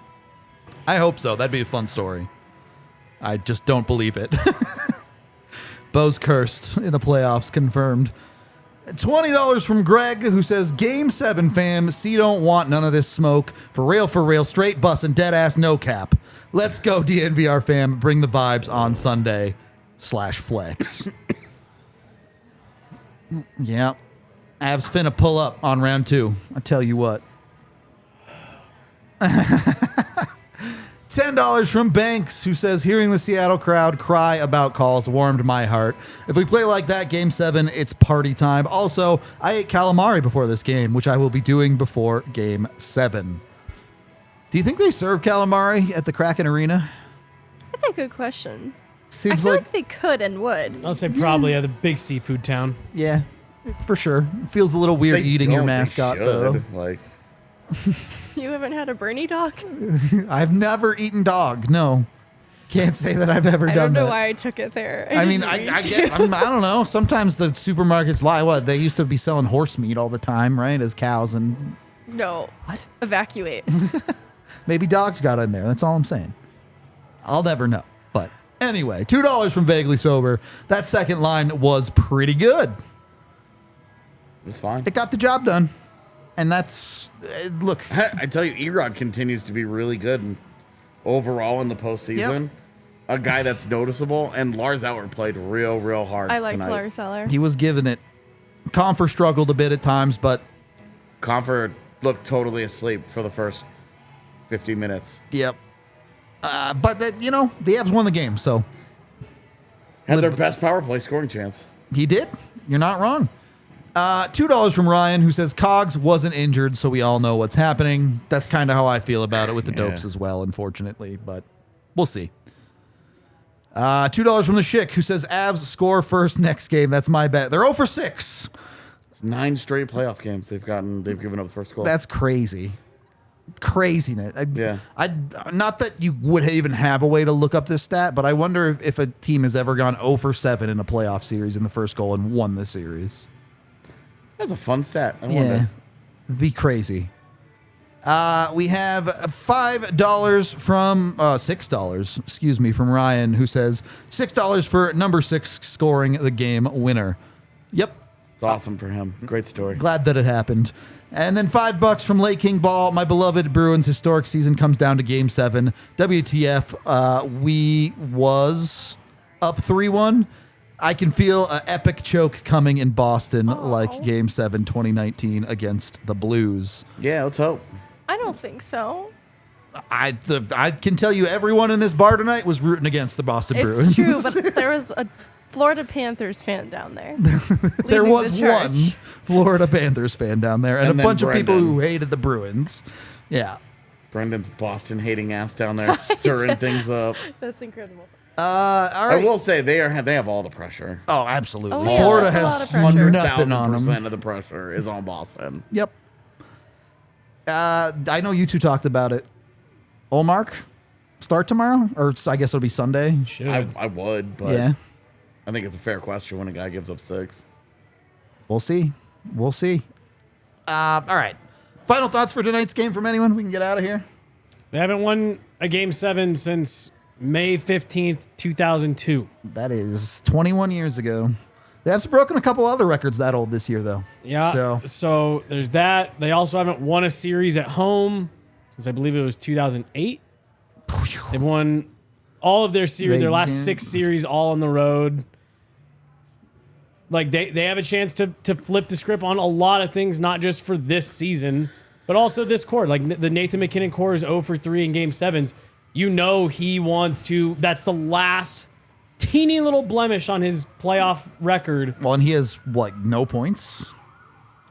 I hope so. That'd be a fun story. I just don't believe it. Bo's cursed in the playoffs, confirmed. $20 from Greg, who says, Game 7, fam. C don't want none of this smoke. For real, straight bussin', dead ass, no cap. Let's go, DNVR fam. Bring the vibes on Sunday /flex. Yeah. Avs finna pull up on round 2. I tell you what. $10 from Banks, who says, hearing the Seattle crowd cry about calls warmed my heart. If we play like that, Game 7, it's party time. Also, I ate calamari before this game, which I will be doing before Game 7. Do you think they serve calamari at the Kraken Arena? That's a good question. I Seems feel like, like they could and would. I'll say probably the big seafood town. yeah, for sure. It feels a little weird They eating your don't, they mascot, should. though. Like, You haven't had a Bernie dog? I've never eaten dog. No, can't say that I've ever I done don't know that. why I took it there. I mean, didn't mean I to. get. I don't know. Sometimes the supermarkets lie. What they used to be selling horse meat all the time, right? As cows, and No. What? Evacuate. maybe dogs got in there. That's all I'm saying. I'll never know. But anyway, $2 from Vaguely Sober. That second line was pretty good. it was fine. It got the job done, and that's look. I tell you, Erod continues to be really good and overall in the postseason. Yep. A guy that's noticeable, and Lars Eller played real hard I liked tonight. Lars Eller. He was giving it. Comfer struggled a bit at times, but Comfort looked totally asleep for the first 50 minutes. yep. But the Avs won the game, so Had their best power play scoring chance. he did. You're not wrong. $2 from Ryan, who says Cogs wasn't injured, so we all know what's happening. That's kind of how I feel about it with the Dopes as well, unfortunately, but we'll see. $2 from the Schick, who says Avs score first next game. That's my bet. They're 0 for 6. It's 9 straight playoff games they've given up the first goal. That's crazy. Craziness. Yeah. Not that you would even have a way to look up this stat, but I wonder if a team has ever gone 0 for 7 in a playoff series in the first goal and won the series. That's a fun stat. I Yeah. wonder. It'd be crazy. We have $5 from $6, excuse me, from Ryan, who says $6 for number 6 scoring the game winner. Yep. It's awesome for him. Great story. Glad that it happened. And then $5 from Lake King Ball. My beloved Bruins historic season comes down to Game 7. WTF, we was up 3-1. I can feel an epic choke coming in Boston like Game 7 2019 against the Blues. Yeah, let's hope. I don't think so. I can tell you everyone in this bar tonight was rooting against the Boston Bruins. It's true, but there was a Florida Panthers fan down there. There leading was the charge. one Florida Panthers fan down there and a then bunch of people Brendan. who hated the Bruins. Yeah. Brendan's Boston hating ass down there stirring things up. That's incredible. All I right. will say they have all the pressure. Oh, absolutely. Oh, yeah, Florida that's a lot has of pressure. nothing on 1,000% them. of the pressure is on Boston. Yep. I know you two talked about it. Olmark, start tomorrow? Or I guess it'll be Sunday. Should. I would, but Yeah. I think it's a fair question when a guy gives up 6. We'll see. We'll see. All right. Final thoughts for tonight's game from anyone? We can get out of here. They haven't won a Game 7 since May 15th, 2002. That is 21 years ago. They have broken a couple other records that old this year, though. Yeah. So there's that. They also haven't won a series at home since I believe it was 2008. They've won all of their series, their last 6 series, all on the road. Like they have a chance to flip the script on a lot of things, not just for this season, but also this core. Like the Nathan McKinnon core is 0 for 3 in Game 7s. You know he wants to. That's the last teeny little blemish on his playoff record. Well, and he has, no points?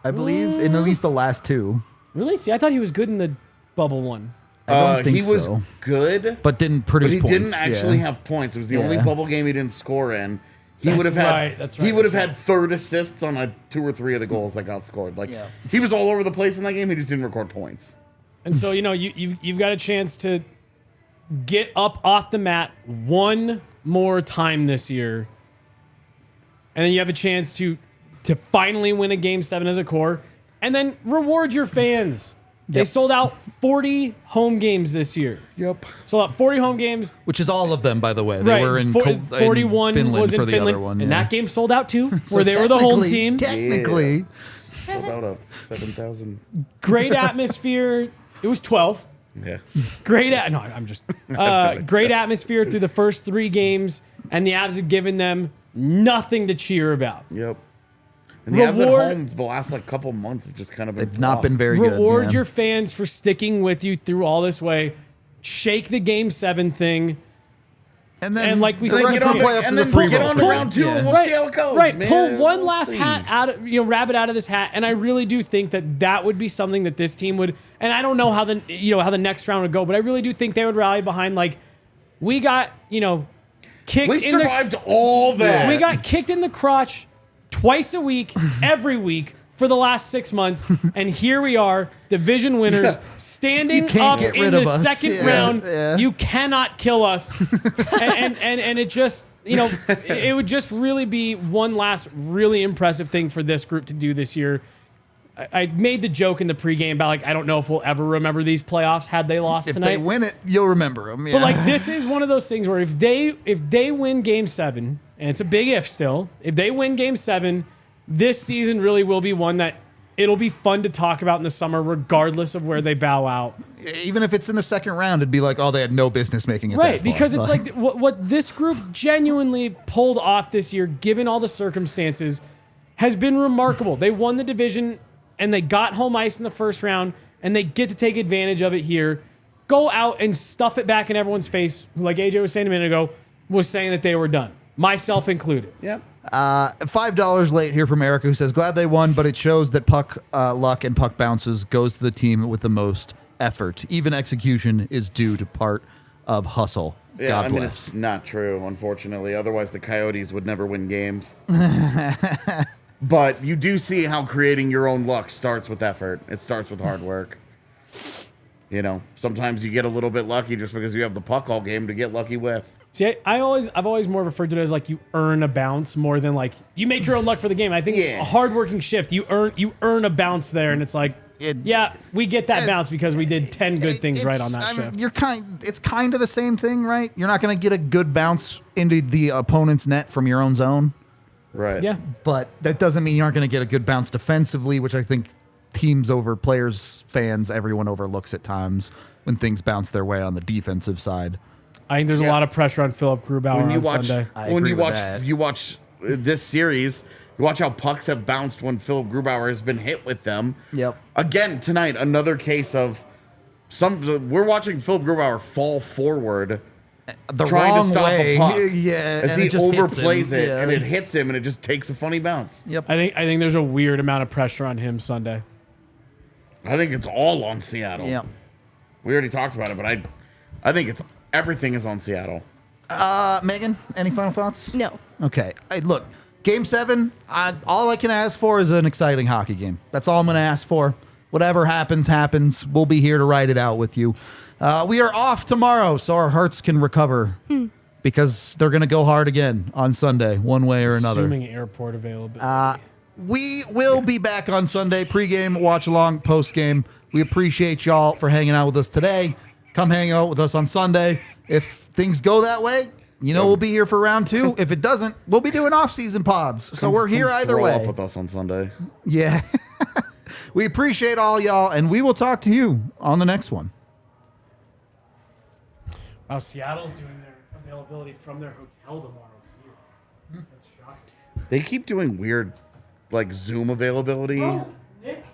I believe, in at least the last 2. Really? See, I thought he was good in the bubble one. I don't think he was so. good, But didn't but produce he points. didn't actually yeah. have points. It was the only Yeah. bubble game he didn't score in. He That's would have had. right, that's right, He would have that's had third assists on 2 or 3 of the goals that got scored. Like Yeah. he was all over the place in that game. He just didn't record points. And so, you've got a chance to get up off the mat one more time this year. And then you have a chance to finally win a Game 7 as a core and then reward your fans. They Yep. sold out 40 home games this year. Yep. Sold out 40 home games. Which is all of them, by the way. They Right. were in, 41 in Finland was in for the Finland. other one. And yeah. that game sold out too, So where they were the home technically- team. Technically. Sold out of 7,000. Great atmosphere. It was 12. Yeah. Great great atmosphere through the first 3 games, and the Avs have given them nothing to cheer about. Yep. And the Avs at Reward- home the last couple months have just kind of been. They've not off. been very good. Reward yeah. your fans for sticking with you through all this way. Shake the Game 7 thing. And then And like we the said, rest get of on the the- playoffs and is a then free get roll. on to round 2 and we'll see how it goes. Right, man. pull one We'll last see. hat out of, rabbit out of this hat, and I really do think that would be something that this team would. And I don't know how the next round would go, but I really do think they would rally behind. Like, we got kicked. We survived all that. We got kicked in the crotch twice a week, every week for the last 6 months, and here we are, division winners, standing You can't up get in rid the of us. second Yeah, round. yeah. You cannot kill us, and it just it would just really be one last really impressive thing for this group to do this year. I made the joke in the pregame about like I don't know if we'll ever remember these playoffs had they lost If tonight. they win it, you'll remember them. Yeah. But like this is one of those things where if they win Game 7, and it's a big if still, if they win Game 7, this season really will be one that it'll be fun to talk about in the summer, regardless of where they bow out. Even if it's in the second round, it'd be like, oh, they had no business making it. Right, that far. because it's like what this group genuinely pulled off this year, given all the circumstances, has been remarkable. They won the division and they got home ice in the first round, and they get to take advantage of it here. Go out and stuff it back in everyone's face, who, like AJ was saying a minute ago, was saying that they were done, myself included. Yep. $5 late here from Erica, who says, glad they won, but it shows that puck luck and puck bounces goes to the team with the most effort. Even execution is due to part of hustle. Yeah, God I mean, bless. it's not true, unfortunately. Otherwise, the Coyotes would never win games. But you do see how creating your own luck starts with effort. It starts with hard work. Sometimes you get a little bit lucky just because you have the puck all game to get lucky with. See, I've always more referred to it as like you earn a bounce more than like you make your own luck for the game. I think Yeah. a hardworking shift, you earn a bounce there, and it's like, we get that bounce because we did 10 good things right on that shift. It's kind of the same thing, right? You're not going to get a good bounce into the opponent's net from your own zone. Right. Yeah. But that doesn't mean you aren't going to get a good bounce defensively, which I think teams over players, fans, everyone overlooks at times when things bounce their way on the defensive side. I think there's a lot of pressure on Philip Grubauer on Sunday. You watch this series, you watch how pucks have bounced when Philip Grubauer has been hit with them. Yep. Again, tonight, another case of we're watching Philip Grubauer fall forward The trying wrong to stop way. a puck. Yeah. As and he it just hits him. overplays it Yeah. and it hits him and it just takes a funny bounce. Yep. I think there's a weird amount of pressure on him Sunday. I think it's all on Seattle. Yep. We already talked about it, but I think everything is on Seattle. Megan, any final thoughts? No. Okay. Look, Game 7, all I can ask for is an exciting hockey game. That's all I'm going to ask for. Whatever happens, happens. We'll be here to ride it out with you. We are off tomorrow, so our hearts can recover because they're going to go hard again on Sunday, one way or another. Assuming airport availability. We will be back on Sunday, pregame, watch along, postgame. We appreciate y'all for hanging out with us today. Come hang out with us on Sunday. If things go that way, we'll be here for round 2. If it doesn't, we'll be doing off-season pods. So we're here either Throw way. up with us on Sunday. Yeah. We appreciate all y'all, and we will talk to you on the next one. Wow, Seattle's doing their availability from their hotel tomorrow. That's shocking. They keep doing weird, Zoom availability. Oh, Nick.